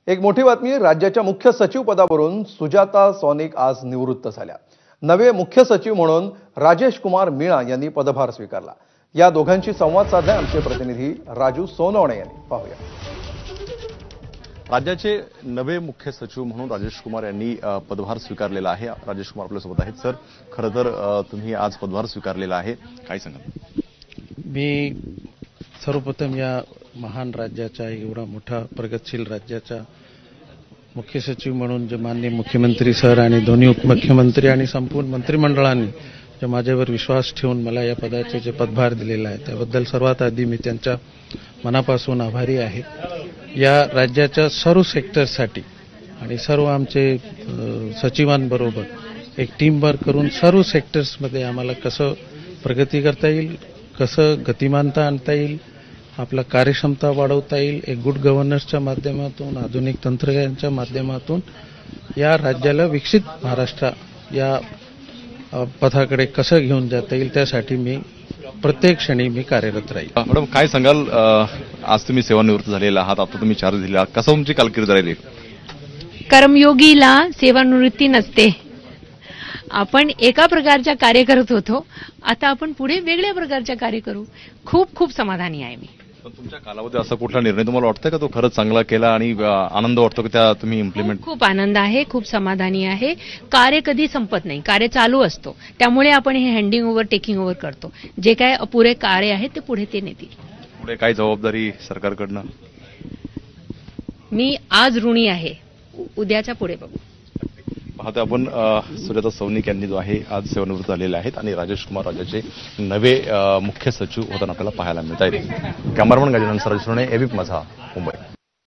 एक मोठी बातमी, राज्याच्या मुख्य सचिव पदावरून सुजाता सौनिक आज निवृत्त झाल्या। नवे मुख्य सचिव म्हणून राजेश कुमार मीणा यांनी पदभार स्वीकारला। या दोघांशी संवाद साधलाय आमचे प्रतिनिधी राजू सोनवणे यांनी। पाहूया। राज्याचे नवे मुख्य सचिव म्हणून राजेश कुमार यांनी पदभार स्वीकारलेला आहे। राजेश कुमार आपल्यासोबत आहेत। सर, खरं तर तुम्ही आज पदभार स्वीकारलेला आहे, काय सांगाल? मी सर्वप्रथम या महान राज्याच्या, एवढा मोठा प्रगतशील राज्याचा मुख्य सचिव म्हणून जे माननीय मुख्यमंत्री सर आणि दोन्ही उपमुख्यमंत्री आणि संपूर्ण मंत्रिमंडळाने जे माझ्यावर विश्वास ठेवून मला या पदाचे जे पदभार दिलेला आहे त्याबद्दल सर्वात आधी मी त्यांच्या मनापासून आभारी आहे। या राज्याच्या सर्व सेक्टरसाठी आणि सर्व आमचे सचिवांबरोबर एक टीम वर्क करून सर्व सेक्टर्समध्ये आम्हाला कसं प्रगती करता येईल, कसं गतिमानता आणता येईल, आपला कार्यक्षमता वाढवता येईल, एक गुड गव्हर्नन्सच्या माध्यमातून, आधुनिक तंत्रज्ञानाच्या माध्यमातून या राज्याला विकसित महाराष्ट्र या पथाकडे कसं घेऊन जाता येईल त्यासाठी मी प्रत्येक क्षणी मी कार्यरत राहील। मॅडम, काय सांगाल? आज तुम्ही सेवानिवृत्त झालेला आहात, आता तुम्ही चार्ज दिला, कसं तुमची कारकीर्द राहिली? कर्मयोगीला सेवानिवृत्ती नसते। आपण एका प्रकारच्या कार्य करत होतो, आता आपण पुढे वेगळ्या प्रकारच्या कार्य करू। खूप खूप समाधानी आहे मी। पण तुमच्या कालावधीत असा कुठला निर्णय तुम्हाला वाटतंय का तो खरंच चांगला केला आणि आनंद वाटतो की त्या तुम्ही इम्प्लिमेंट? खूप आनंद आहे, खूप समाधानी आहे। कार्य कधी संपत नाही, कार्य चालू असतो, त्यामुळे आपण हे हँडिंग ओव्हर टेकिंग ओव्हर करतो। जे काय अपुरे कार्य आहे ते पुढे ते नेतील। पुढे काय जबाबदारी सरकारकडनं? मी आज ऋणी आहे, उद्याच्या पुढे बघू। पाहतो आपण सुजाता सौनिक यांनी जो आहे आज सेवानिवृत्त झालेले आहेत आणि राजेश कुमार राज्याचे नवे मुख्य सचिव होताना आपल्याला पाहायला मिळत आहेत। कॅमेरामन गजानन सराज सोने, एबीपी माझा, मुंबई।